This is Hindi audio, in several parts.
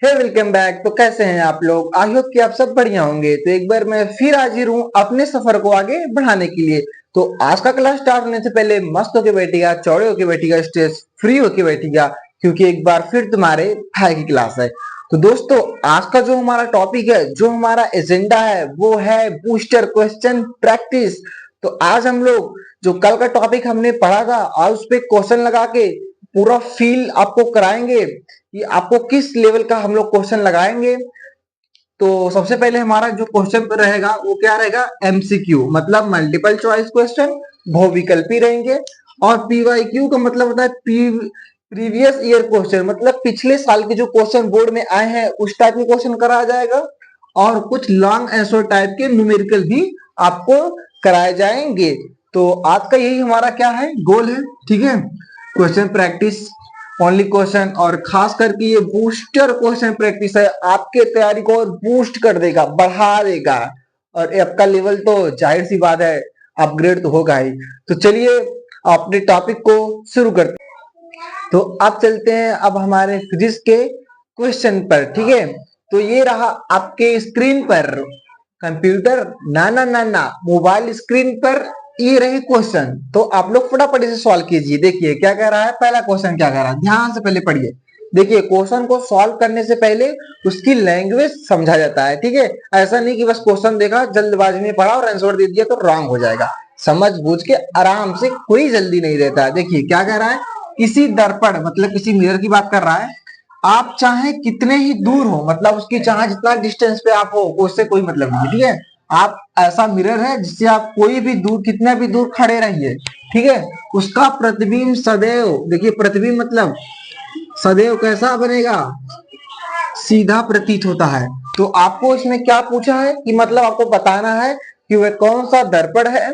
हे वेलकम बैक। तो कैसे हैं आप लोग? आई होप कि आप सब बढ़िया होंगे। तो एक बार मैं फिर हाजिर हूँ अपने सफर को आगे बढ़ाने के लिए। तो आज का क्लास स्टार्ट होने से पहले मस्त होके बैठिएगा, चौड़े होके बैठिएगा, स्ट्रेस फ्री होके बैठिएगा, क्योंकि एक बार फिर तुम्हारे भाई की क्लास है। तो दोस्तों, आज का जो हमारा टॉपिक है, जो हमारा एजेंडा है, वो है बूस्टर क्वेश्चन प्रैक्टिस। तो आज हम लोग जो कल का टॉपिक हमने पढ़ा था, आज उस पर क्वेश्चन लगा के पूरा फील आपको कराएंगे कि आपको किस लेवल का हम लोग क्वेश्चन लगाएंगे। तो सबसे पहले हमारा जो क्वेश्चन रहेगा वो क्या रहेगा? एमसीक्यू मतलब मल्टीपल चॉइस क्वेश्चन, बहुविकल्पी रहेंगे। और पीवाईक्यू का मतलब होता है प्रीवियस ईयर क्वेश्चन, मतलब पिछले साल के जो क्वेश्चन बोर्ड में आए हैं उस टाइप के क्वेश्चन कराया जाएगा। और कुछ लॉन्ग आंसर टाइप के न्यूमेरिकल भी आपको कराए जाएंगे। तो आज का यही हमारा क्या है, गोल है। ठीक है, क्वेश्चन प्रैक्टिस ओनली क्वेश्चन, और खास करके ये बूस्टर क्वेश्चन प्रैक्टिस है, आपके तैयारी को और बूस्ट कर देगा, बढ़ा देगा। और आपका लेवल तो जाहिर सी बात है अपग्रेड तो होगा ही। तो चलिए अपने टॉपिक को शुरू करते हैं। तो अब चलते हैं अब हमारे फिजिक्स के क्वेश्चन पर। ठीक है, तो ये रहा आपके स्क्रीन पर कंप्यूटर, ना ना ना ना मोबाइल स्क्रीन पर ये रहे क्वेश्चन। तो आप लोग फटाफट इसे सॉल्व कीजिए। देखिए क्या कह रहा है, पहला क्वेश्चन क्या कह रहा है, ध्यान से पहले पढ़िए। देखिए, क्वेश्चन को सॉल्व करने से पहले उसकी लैंग्वेज समझा जाता है। ठीक है, ऐसा नहीं कि बस क्वेश्चन देखा, जल्दबाजी में पढ़ा और आंसर दे दिया तो रॉन्ग हो जाएगा। समझ बूझ के आराम से, कोई जल्दी नहीं रहता है। देखिए क्या कह रहा है, किसी दर्पण मतलब किसी मिरर की बात कर रहा है। आप चाहे कितने ही दूर हो, मतलब उसकी चाहे जितना डिस्टेंस पे आप हो उससे कोई मतलब नहीं है। ठीक है, आप ऐसा मिरर है जिससे आप कोई भी दूर, कितना भी दूर खड़े रहिए, ठीक है, उसका प्रतिबिंब सदैव, देखिए प्रतिबिंब मतलब सदैव कैसा बनेगा, सीधा प्रतीत होता है। तो आपको इसमें क्या पूछा है कि मतलब आपको बताना है कि वह कौन सा दर्पण है,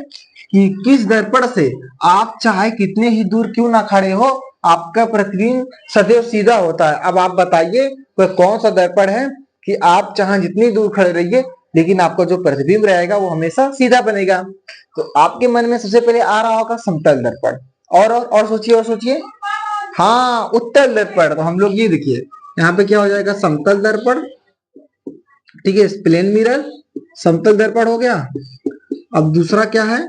कि किस दर्पण से आप चाहे कितने ही दूर क्यों ना खड़े हो, आपका प्रतिबिंब सदैव सीधा होता है। अब आप बताइए वह कौन सा दर्पण है कि आप चाहे जितनी दूर खड़े रहिए लेकिन आपका जो प्रतिबिंब रहेगा वो हमेशा सीधा बनेगा। तो आपके मन में सबसे पहले आ रहा होगा समतल दर्पण। और सोचिए, और सोचिए। हाँ, उत्तल दर्पण। तो हम लोग ये देखिए, यहाँ पे क्या हो जाएगा, समतल दर्पण। ठीक है, प्लेन मिरर, समतल दर्पण हो गया। अब दूसरा क्या है,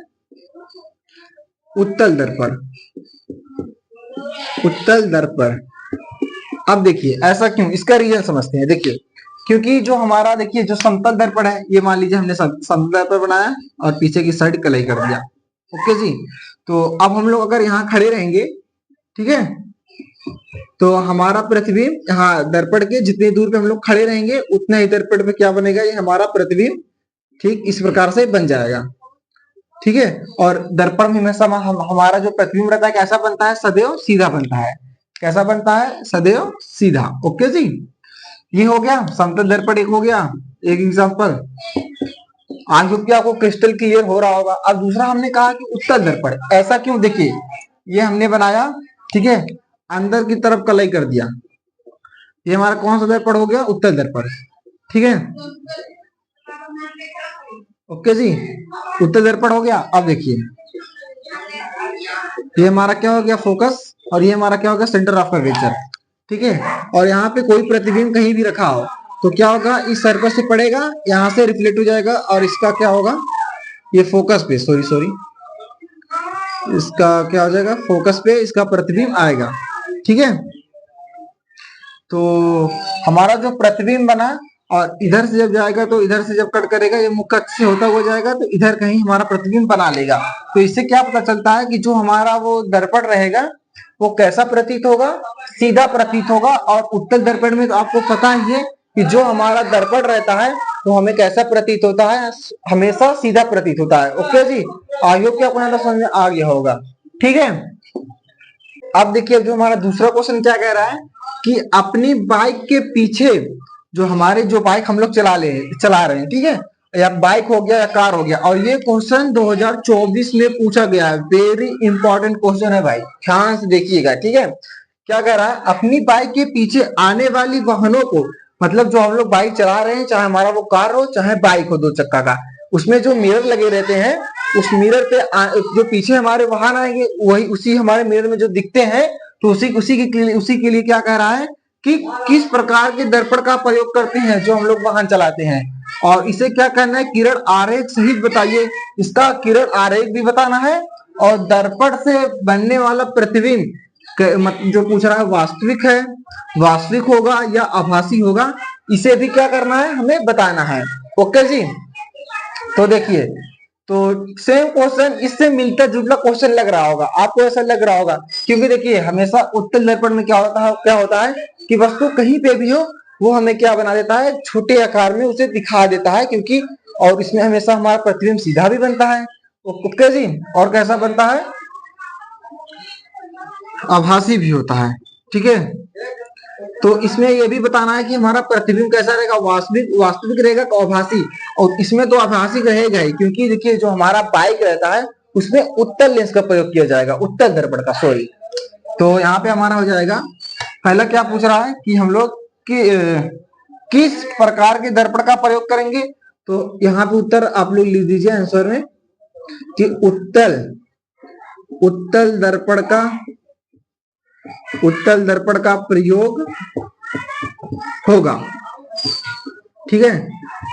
उत्तल दर्पण। उत्तल दर्पण। अब देखिए ऐसा क्यों, इसका रीजन समझते हैं। देखिए, क्योंकि जो हमारा, देखिए जो समतल दर्पण है, ये मान लीजिए हमने समतल दर्पण बनाया और पीछे की साइड कलई कर दिया। ओके जी, तो अब हम लोग अगर यहाँ खड़े रहेंगे, ठीक है, तो हमारा प्रतिबिंब यहाँ दर्पण के जितनी दूर पे हम लोग खड़े रहेंगे उतना ही दर्पण पे क्या बनेगा, ये हमारा प्रतिबिंब ठीक इस प्रकार से बन जाएगा। ठीक है, और दर्पण में हमेशा हमारा जो प्रतिबिंब रहता है कैसा बनता है, सदैव सीधा बनता है। कैसा बनता है, सदैव सीधा। ओके जी, ये हो गया समतल दर्पण, एक हो गया, एक एग्जांपल। आज होप आपको क्रिस्टल क्लियर हो रहा होगा। अब दूसरा हमने कहा कि उत्तल दर्पण, ऐसा क्यों, देखिए ये हमने बनाया, ठीक है, अंदर की तरफ कलई कर दिया, ये हमारा कौन सा दर्पण हो गया, उत्तल दर्पण। ठीक है, ओके जी, उत्तल दर्पण हो गया। अब देखिए ये हमारा क्या हो गया, फोकस, और ये हमारा क्या हो गया, सेंटर ऑफ कर्वेचर। ठीक है, और यहाँ पे कोई प्रतिबिंब कहीं भी रखा हो तो क्या होगा, इस सर्कल से पड़ेगा, यहाँ से रिफ्लेक्ट हो जाएगा, और इसका क्या होगा, ये फोकस पे, सॉरी सॉरी, इसका क्या हो जाएगा, फोकस पे इसका प्रतिबिंब आएगा। ठीक है, तो हमारा जो प्रतिबिंब बना, और इधर से जब जाएगा तो इधर से जब कट करेगा, ये मुख्य अक्ष से होता हुआ जाएगा तो इधर कहीं हमारा प्रतिबिंब बना लेगा। तो इससे क्या पता चलता है कि जो हमारा वो दर्पण रहेगा वो कैसा प्रतीत होगा, सीधा प्रतीत होगा। और उत्तल दर्पण में तो आपको पता ही है कि जो हमारा दर्पण रहता है वो हमें कैसा प्रतीत होता है, हमेशा सीधा प्रतीत होता है। ओके जी, आई होप कि आपको समझ में आ गया होगा। ठीक है, अब देखिए जो हमारा दूसरा क्वेश्चन क्या कह रहा है कि अपनी बाइक के पीछे, जो हमारे जो बाइक हम लोग चला रहे हैं, ठीक है, या बाइक हो गया या कार हो गया, और ये क्वेश्चन 2024 में पूछा गया है, वेरी इंपॉर्टेंट क्वेश्चन है भाई, ध्यान से देखिएगा। ठीक है, क्या कह रहा है, अपनी बाइक के पीछे आने वाली वाहनों को, मतलब जो हम लोग बाइक चला रहे हैं, चाहे हमारा वो कार हो चाहे बाइक हो दो चक्का का, उसमें जो मिरर लगे रहते हैं, उस मिरर पे जो पीछे हमारे वाहन आएंगे वही उसी हमारे मिरर में जो दिखते हैं, तो उसी के लिए क्या कह रहा है कि किस प्रकार के दर्पण का प्रयोग करते हैं जो हम लोग वाहन चलाते हैं, और इसे क्या करना है, किरण आरेख सहित बताइए। इसका किरण आरेख भी बताना है और दर्पण से बनने वाला प्रतिबिंब जो पूछ रहा है वास्तविक है, वास्तविक होगा या आभासी होगा, इसे भी क्या करना है, हमें बताना है। ओके जी। तो देखिए, तो सेम क्वेश्चन इससे मिलता जुलता क्वेश्चन लग रहा होगा आपको, ऐसा लग रहा होगा, क्योंकि देखिए हमेशा उत्तल दर्पण में क्या होता है कि वस्तु कहीं पे भी हो वो हमें क्या बना देता है, छोटे आकार में उसे दिखा देता है, क्योंकि और इसमें हमेशा हमारा प्रतिबिंब सीधा भी बनता है। ओके जी। और कैसा बनता है, आभासी भी होता है। ठीक है, तो इसमें यह भी बताना है कि हमारा प्रतिबिंब कैसा रहेगा, वास्तविक रहेगा आभासी। और इसमें तो आभासी रहेगा ही, क्योंकि देखिए जो हमारा बाइक रहता है उसमें उत्तल लेंस का प्रयोग किया जाएगा, उत्तल दर्पण का, सॉरी। तो यहाँ पे हमारा हो जाएगा, पहला क्या पूछ रहा है कि हम लोग किस प्रकार के दर्पण का प्रयोग करेंगे। तो यहाँ पे उत्तर आप लोग लिख दीजिए आंसर में कि उत्तल दर्पण का प्रयोग होगा। ठीक है,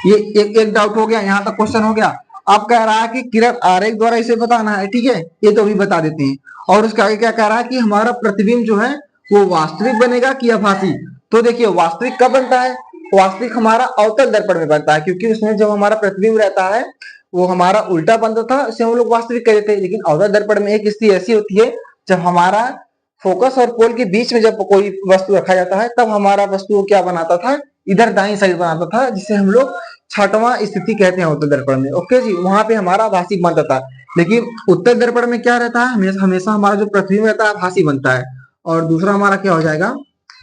ये एक डाउट हो गया, यहाँ तक क्वेश्चन हो गया। अब कह रहा है कि किरण आरेख द्वारा इसे बताना है। ठीक है, ये तो भी बता देते हैं। और उसके आगे क्या कह रहा है कि हमारा प्रतिबिंब जो है वो वास्तविक बनेगा कि आभासी। तो देखिए वास्तविक कब बनता है, वास्तविक हमारा अवतल दर्पण में बनता है, क्योंकि उसमें जब हमारा प्रतिबिंब रहता है वो हमारा उल्टा बनता था, इसे हम लोग वास्तविक कहते थे। लेकिन अवतल दर्पण में एक स्थिति ऐसी होती है जब हमारा फोकस और पोल के बीच में जब कोई वस्तु रखा जाता है तब हमारा वस्तु क्या बनाता था, इधर दाईं साइड बनाता था, जिसे हम लोग छठवां स्थिति कहते हैं उत्तर दर्पण में। ओके जी, वहां पे हमारा आभासी बनता था। लेकिन उत्तर दर्पण में क्या रहता है, हमेशा हमारा जो प्रतिबिंब रहता है आभासी बनता है। और दूसरा हमारा क्या हो जाएगा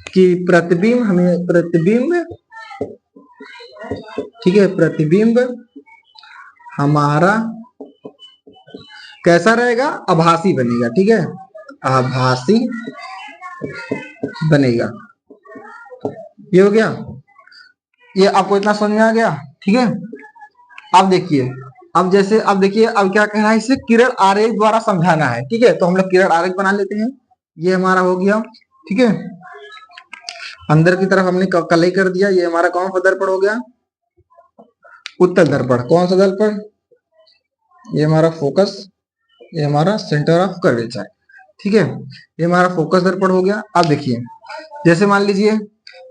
कि प्रतिबिंब ठीक है, प्रतिबिंब हमारा कैसा रहेगा, आभासी बनेगा। ठीक है, आभासी बनेगा। ये हो गया, ये आपको इतना समझ में आ गया। ठीक है, अब देखिए, अब देखिए अब क्या कह रहा है, इसे किरण आरेख द्वारा समझाना है। ठीक है, तो हम लोग किरण आरेख बना लेते हैं। ये हमारा हो गया। ठीक है, अंदर की तरफ हमने कल ही कर दिया। ये हमारा कौन सा दर्पण हो गया, उत्तल दर्पण। कौन सा दर्पण, ये हमारा फोकस, ये हमारा सेंटर ऑफ कर्वेचर। ठीक है, ये हमारा फोकस दर्पण हो गया। अब देखिए, जैसे मान लीजिए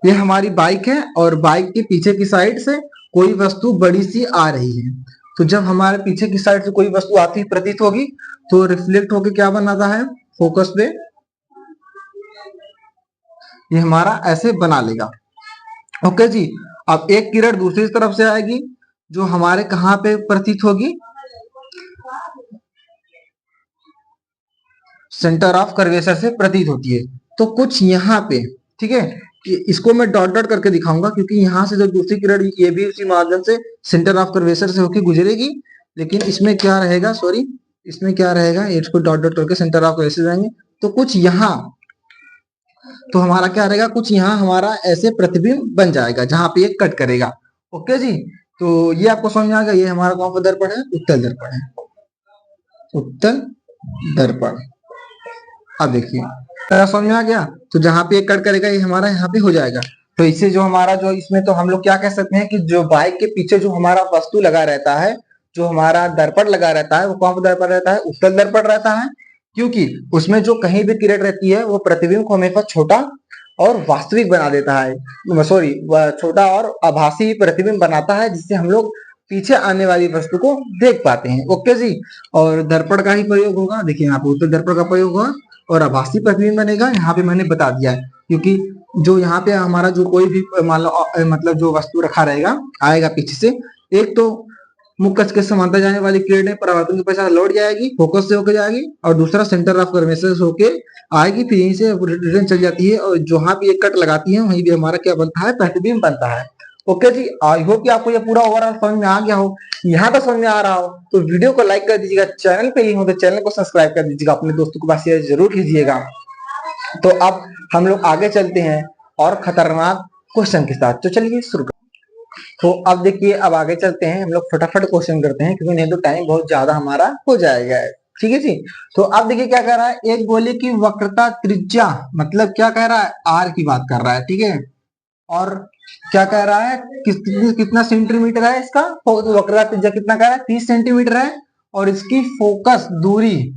ये हमारी बाइक है और बाइक के पीछे की साइड से कोई वस्तु बड़ी सी आ रही है, तो जब हमारे पीछे की साइड से कोई वस्तु आती प्रतीत होगी तो रिफ्लेक्ट होके क्या बनाता है, फोकस पे ये हमारा ऐसे बना लेगा। ओके जी, अब एक किरण दूसरी तरफ से आएगी जो हमारे कहां पे प्रतीत होगी, सेंटर ऑफ कर्वेचर से प्रतीत होती है। तो कुछ यहाँ पे, ठीक है, इसको मैं डॉट डॉट करके दिखाऊंगा, क्योंकि यहाँ से जो दूसरी किरण ये भी उसी माध्यम से सेंटर ऑफ कर्वेचर से होकर गुजरेगी। लेकिन इसमें क्या रहेगा, सॉरी, इसमें क्या रहेगा, इसको डॉट डॉट करके सेंटर ऑफ कर्वेचर जाएंगे तो कुछ यहाँ, तो हमारा क्या रहेगा, कुछ यहाँ हमारा ऐसे प्रतिबिंब बन जाएगा जहां पे ये कट करेगा। ओके जी, तो ये आपको समझ में आ गया। ये हमारा कौन सा दर्पण है, उत्तल दर्पण है, उत्तल दर्पण। अब देखिए समझ में आ गया। तो जहां पे एक कट करेगा ये हमारा यहाँ पे हो जाएगा। तो इससे जो हमारा जो इसमें तो हम लोग क्या कह सकते हैं कि जो बाइक के पीछे जो हमारा वस्तु लगा रहता है, जो हमारा दर्पण लगा रहता है, वो कौन सा दर्पण रहता है, उत्तल दर्पण रहता है। क्योंकि उसमें जो कहीं भी किरण रहती है वो प्रतिबिंब को हमेशा छोटा और वास्तविक बना देता है, सॉरी, छोटा और आभासी प्रतिबिंब बनाता है, जिससे हम लोग पीछे आने वाली वस्तु को देख पाते हैं। ओके जी, और दर्पण का ही प्रयोग होगा। देखिए यहाँ पे उत्तल दर्पण का प्रयोग होगा और आभासी प्रतिबिंब बनेगा। यहाँ पे मैंने बता दिया है, क्योंकि जो यहाँ पे हमारा जो कोई भी मान लो मतलब जो वस्तु रखा रहेगा आएगा पीछे से, एक तो मुख्य अक्ष के समांतर जाने वाली किरणें परावर्तन के पश्चात लौट जाएगी, फोकस से होकर जाएगी, और दूसरा सेंटर ऑफ कर्वेचर से होके आएगी, फिर यहीं से रिटर्न चल जाती है, और जहां भी एक कट लगाती है वहीं भी हमारा क्या बनता है, प्रतिबिंब बनता है। ओके जी, आई होप कि आपको ये पूरा ओवरऑल समझ में आ गया हो। यहाँ तक समझ में आ रहा हो तो वीडियो को लाइक कर दीजिएगा, चैनल पे ही हो तो चैनल को सब्सक्राइब कर दीजिएगा, अपने दोस्तों के पास शेयर जरूर कीजिएगा। तो अब हम लोग आगे चलते हैं और खतरनाक क्वेश्चन के साथ। तो चलिए शुरू। तो अब देखिए, अब आगे चलते हैं, हम लोग फटाफट क्वेश्चन करते हैं, क्योंकि नहीं तो टाइम बहुत ज्यादा हमारा हो जाएगा। ठीक है जी। तो अब देखिए क्या कह रहा है, एक गोले की वक्रता त्रिज्या, मतलब क्या कह रहा है, आर की बात कर रहा है, ठीक है। और क्या कह रहा है, कितना सेंटीमीटर है इसका, तो वक्रता त्रिज्या कितना कह रहा है, 30 सेंटीमीटर है। और इसकी फोकस दूरी,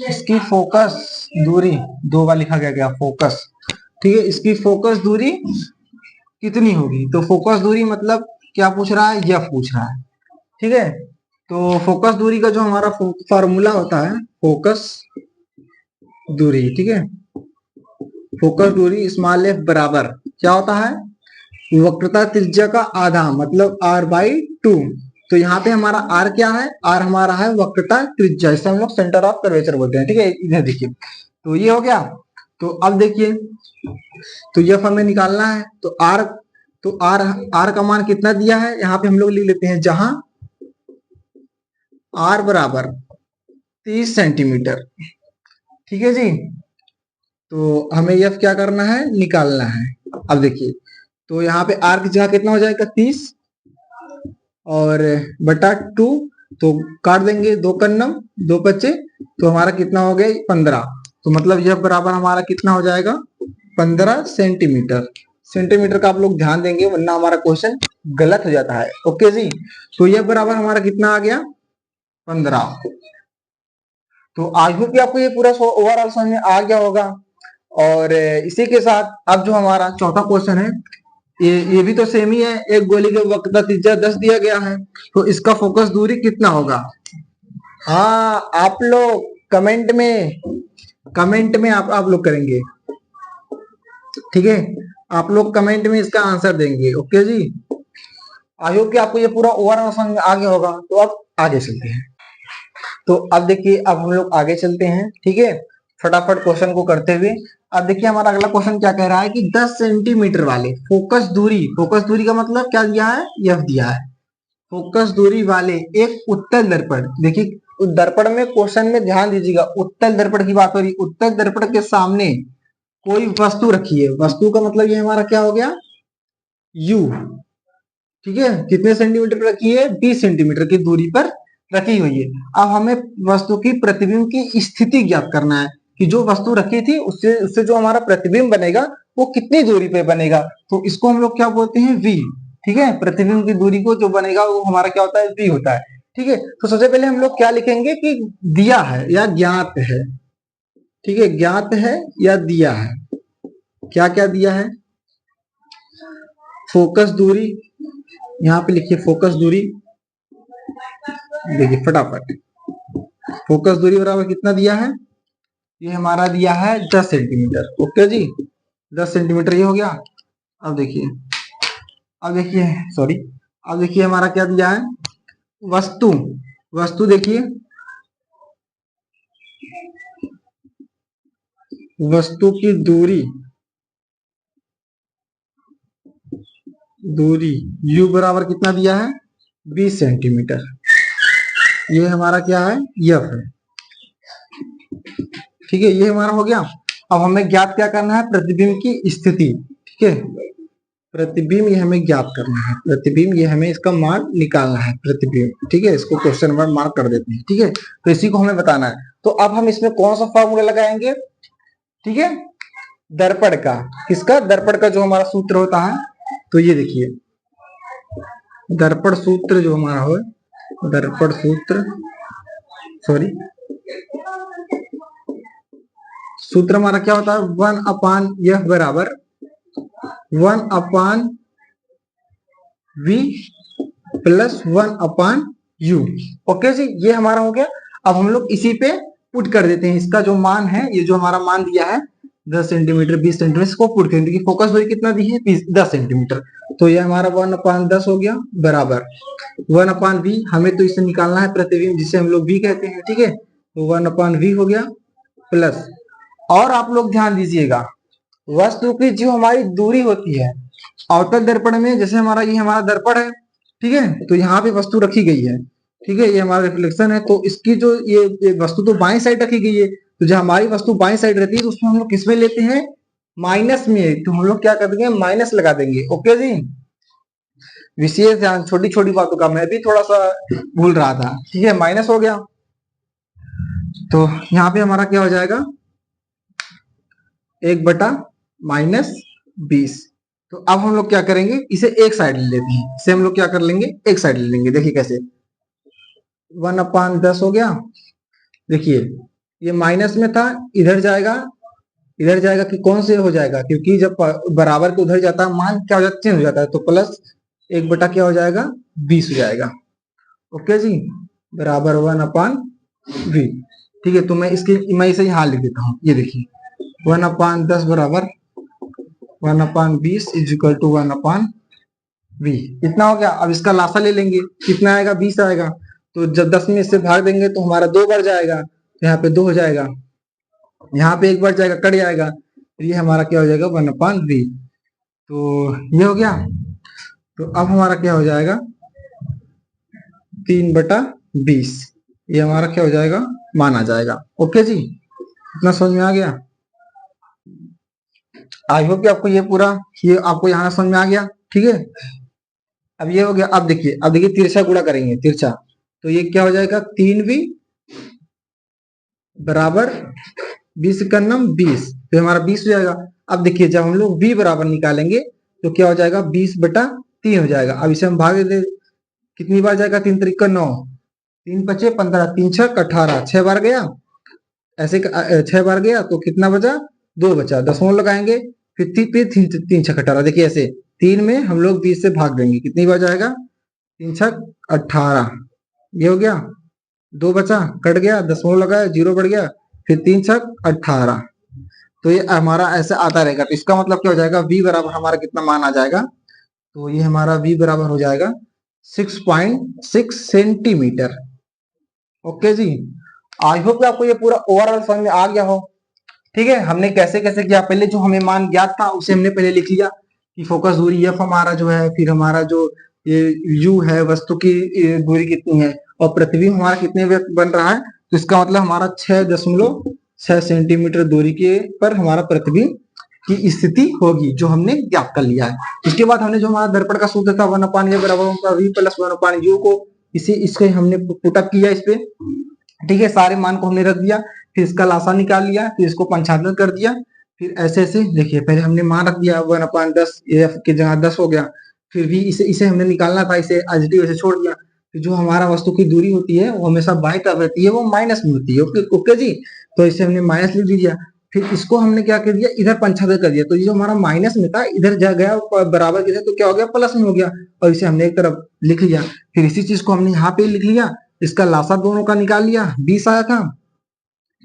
इसकी फोकस दूरी, दो बार लिखा गया क्या, फोकस, ठीक है। इसकी फोकस दूरी कितनी होगी, तो फोकस दूरी मतलब क्या पूछ रहा है, यह पूछ रहा है, ठीक है। तो फोकस दूरी का जो हमारा फॉर्मूला होता है, फोकस दूरी, ठीक है, फोकस दूरी स्मॉल एफ बराबर क्या होता है, वक्रता त्रिज्या का आधा, मतलब r/2। तो यहाँ पे हमारा r क्या है, r हमारा है वक्रता त्रिज्या, इसे हम लोग सेंटर ऑफ कर्वेचर बोलते हैं, ठीक है। इधर देखिए, तो ये हो गया। तो अब देखिए, तो यह हमें निकालना है, तो r, तो r का मान कितना दिया है, यहाँ पे हम लोग लिख लेते हैं, जहां r बराबर 30 सेंटीमीटर, ठीक है जी। तो हमें यह क्या करना है, निकालना है। अब देखिए, तो यहाँ पे r की जगह कितना हो जाएगा, 30 और बटा 2, तो काट देंगे, 2 कन्नम 2 बचे, तो हमारा कितना हो गया, 15। तो मतलब यह बराबर हमारा कितना हो जाएगा, 15 सेंटीमीटर। सेंटीमीटर का आप लोग ध्यान देंगे, वरना हमारा क्वेश्चन गलत हो जाता है, ओके जी। तो यह बराबर हमारा कितना आ गया, 15। तो आई होप कि आपको ये पूरा ओवरऑल समझ में आ गया होगा। और इसी के साथ अब जो हमारा चौथा क्वेश्चन है, ये भी तो सेम ही है, एक गोली के वक्रता त्रिज्या 10 दिया गया है, तो इसका फोकस दूरी कितना होगा। हाँ, आप लोग कमेंट में आप लोग करेंगे, ठीक है। आप लोग कमेंट में इसका आंसर देंगे, ओके जी। आई होप कि आपको ये पूरा ओवरऑल समझ में आ गया होगा। तो अब आगे चलते हैं। तो अब देखिए, अब हम लोग आगे चलते हैं, ठीक है, फटाफट क्वेश्चन को करते हुए। अब देखिए, हमारा अगला क्वेश्चन क्या कह रहा है कि 10 सेंटीमीटर वाले फोकस दूरी का मतलब क्या दिया है, यह दिया है, फोकस दूरी वाले एक उत्तल दर्पण। देखिए, दर्पण में क्वेश्चन में ध्यान दीजिएगा, उत्तल दर्पण की बात हो रही, उत्तल दर्पण के सामने कोई वस्तु रखी है, वस्तु का मतलब ये हमारा क्या हो गया, यू, ठीक है। कितने सेंटीमीटर पर रखी है, 20 सेंटीमीटर की दूरी पर रखी हुई है। अब हमें वस्तु की प्रतिबिंब की स्थिति ज्ञात करना है, कि जो वस्तु रखी थी उससे उससे जो हमारा प्रतिबिंब बनेगा वो कितनी दूरी पे बनेगा। तो इसको हम लोग क्या बोलते हैं, v, ठीक है। प्रतिबिंब की दूरी को जो बनेगा वो हमारा क्या होता है, v होता है, ठीक है। तो सबसे पहले हम लोग क्या लिखेंगे कि दिया है या ज्ञात है, ठीक है, ज्ञात है या दिया है, क्या क्या दिया है, फोकस दूरी, यहाँ पे लिखिए फोकस दूरी, देखिए फटाफट, फोकस दूरी बराबर कितना दिया है, ये हमारा दिया है 10 सेंटीमीटर, ओके जी, 10 सेंटीमीटर ये हो गया। अब देखिए, सॉरी, अब देखिए हमारा क्या दिया है, वस्तु, देखिए वस्तु की दूरी u बराबर कितना दिया है, 20 सेंटीमीटर, ये हमारा क्या है, यफ है, ठीक है, ये हमारा हो गया। अब हमें ज्ञात क्या करना है, प्रतिबिंब की स्थिति, ठीक है, प्रतिबिंब ये हमें ज्ञात करना है, प्रतिबिंब ये हमें इसका मान निकालना है, प्रतिबिंब, ठीक है। इसको क्वेश्चन नंबर मार्क कर देते हैं, ठीक है। तो इसी को हमें बताना है। तो अब हम इसमें कौन सा फॉर्मूला लगाएंगे, ठीक है, दर्पण का, किसका, दर्पण का जो हमारा सूत्र होता है। तो ये देखिए, दर्पण सूत्र जो हमारा हो, दर्पण सूत्र, सॉरी, सूत्र हमारा क्या होता है, 1/f बराबर 1/v प्लस 1/u, ओके जी, ये हमारा हो गया। अब हम लोग इसी पे पुट कर देते हैं, इसका जो मान है, ये जो हमारा मान दिया है 10 सेंटीमीटर 20 सेंटीमीटर, इसको पुट करेंगे कि फोकस दूरी कितना दी है, 10 सेंटीमीटर। तो ये हमारा 1/10 हो गया बराबर 1/v, हमें तो इसे निकालना है प्रतिबिंब, जिसे हम लोग v कहते हैं, ठीक है। तो 1/v हो गया प्लस, और आप लोग ध्यान दीजिएगा, वस्तु की जो हमारी दूरी होती है अवतल दर्पण में, जैसे हमारा ये हमारा दर्पण है, ठीक है, तो यहाँ पे वस्तु रखी गई है, ठीक है, ये हमारा रिफ्लेक्शन है, तो इसकी जो ये वस्तु तो बाएं साइड रखी गई है, तो जब हमारी वस्तु बाएं साइड रहती है तो उसमें हम लोग किसमें लेते हैं, माइनस में, तो हम लोग क्या कर देंगे, माइनस लगा देंगे, ओके जी। विशेष ध्यान, छोटी छोटी बातों का मैं भी थोड़ा सा भूल रहा था, ठीक है, माइनस हो गया। तो यहाँ पे हमारा क्या हो जाएगा, 1/-20। तो अब हम लोग क्या करेंगे, इसे एक साइड ले लेते हैं। इसे हम लोग क्या कर लेंगे, एक साइड ले लेंगे। देखिए कैसे, 1/10 हो गया। देखिए ये माइनस में था, इधर जाएगा, इधर जाएगा कि कौन से हो जाएगा, क्योंकि जब बराबर के उधर जाता है मान क्या हो जाता है, चेंज हो जाता है। तो प्लस 1 क्या हो जाएगा, 20 हो जाएगा। ओके जी, बराबर 1/20। ठीक है, तो मैं इसे यहाँ लिख देता हूँ। ये देखिए 1/10 बराबर 1/20 इज इक्वल टू 1/v। इतना हो गया। अब इसका लासा ले लेंगे, कितना आएगा, 20 आएगा। तो जब 10 में इससे भाग देंगे तो हमारा 2 बढ़ जाएगा, तो यहाँ पे 2 हो जाएगा, यहाँ पे 1 बढ़ जाएगा, कट जाएगा। तो ये हमारा क्या हो जाएगा, 1/v। तो ये हो गया। तो अब हमारा क्या हो जाएगा, 3/20। ये हमारा क्या हो जाएगा, मान आ जाएगा। ओके जी, इतना समझ में आ गया। आई होप कि आपको ये पूरा, ये आपको यहाँ समझ में आ गया। ठीक है, अब ये हो गया। अब देखिए, अब देखिए तिरछा गुणा करेंगे, तिरछा। तो ये क्या हो जाएगा, 3v बराबर 20 का नम 20, तो हमारा 20 हो जाएगा। अब देखिए जब हम लोग v बराबर निकालेंगे तो क्या हो जाएगा, 20/3 हो जाएगा। अब इसे हम भाग दे, कितनी बार जाएगा, 3 3 का 9, 3 5 15, 3 6 18, 6 बार गया। ऐसे 6 बार गया तो कितना बचा, 2 बचा। दशमलव लगाएंगे, फिर 3 6 18। देखिए ऐसे 3 में हम लोग 20 से भाग देंगे, कितनी बार जाएगा, 3 6 18। ये हो गया, 2 बचा, कट गया, दशमलव लगाया, 0 बढ़ गया, फिर 3 6 18। तो ये हमारा ऐसे आता रहेगा। तो इसका मतलब क्या हो जाएगा, v बराबर हमारा कितना मान आ जाएगा, तो ये हमारा v बराबर हो जाएगा 6.6 सेंटीमीटर। ओके जी, आई होप आपको ये पूरा ओवरऑल समझ में आ गया हो। ठीक है, हमने कैसे कैसे किया, पहले जो हमें मान ज्ञात था उसे हमने पहले लिख लिया कि फोकस दूरी एफ हमारा जो है, फिर हमारा जो ये यू है, वस्तु की दूरी कितनी है, और पृथ्वी हमारा कितने व्यक्त बन रहा है। तो इसका मतलब हमारा 6.6 सेंटीमीटर दूरी के पर हमारा पृथ्वी की स्थिति होगी, जो हमने ज्ञात कर लिया है। इसके बाद हमने जो हमारा दर्पण का सूत्र था 1/a बराबर v प्लस 1/u को इसे इसके हमने पुटअप किया इस पे। ठीक है, सारे मान को हमने रख दिया, फिर इसका लासा निकाल लिया, फिर इसको पंचांतर कर दिया। फिर ऐसे ऐसे देखिए, पहले हमने मान रख दिया 1/10, एफ की जगह 10 हो गया। फिर भी इसे हमने निकालना था, इसे एच वैसे छोड़ दिया। फिर जो हमारा वस्तु की दूरी होती है वो हमेशा बाई तरफ रहती है, वो माइनस में होती है। ओके ओके जी, तो इसे हमने माइनस लिख दिया। फिर इसको हमने क्या कर दिया, इधर पंचांतर कर दिया। तो ये जो हमारा माइनस में था इधर जा गया बराबर के, तो क्या हो गया, प्लस में हो गया, और इसे हमने एक तरफ लिख लिया। फिर इसी चीज को हमने यहाँ पे लिख लिया, इसका लासा दोनों का निकाल लिया, 20 आया था।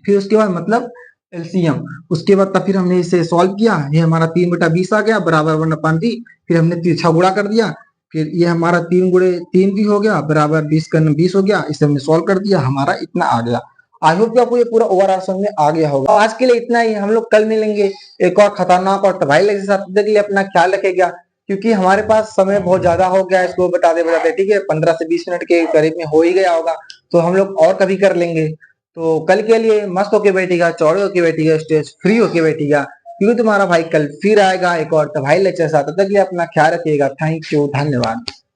फिर उसके बाद मतलब एलसीएम, उसके बाद तब फिर हमने इसे सॉल्व किया। ये हमारा 3/20 आ गया बराबर 1/3। फिर हमने तिरछा गुणा कर दिया। फिर ये हमारा 3 भी हो गया बराबर 20 का 20 हो गया। इसे हमने सॉल्व कर दिया, हमारा इतना आ गया। आई होप आपको ये पूरा ओवरऑल समझ में आ गया होगा। आज के लिए इतना ही, हम लोग कल मिलेंगे एक और खतरनाक और तबाही के साथ। तब तक के लिए अपना ख्याल रखेगा, क्योंकि हमारे पास समय बहुत ज्यादा हो गया, इसको बताते बताते। ठीक है, 15 से 20 मिनट के करीब में हो ही गया होगा, तो हम लोग और कभी कर लेंगे। तो कल के लिए मस्त होके बैठेगा, चौड़े होके बैठेगा, स्टेज फ्री होके बैठेगा, क्योंकि तुम्हारा भाई कल फिर आएगा एक और तबाही लेक्चर साथ। तब तक के लिए अपना ख्याल रखिएगा। थैंक यू, धन्यवाद।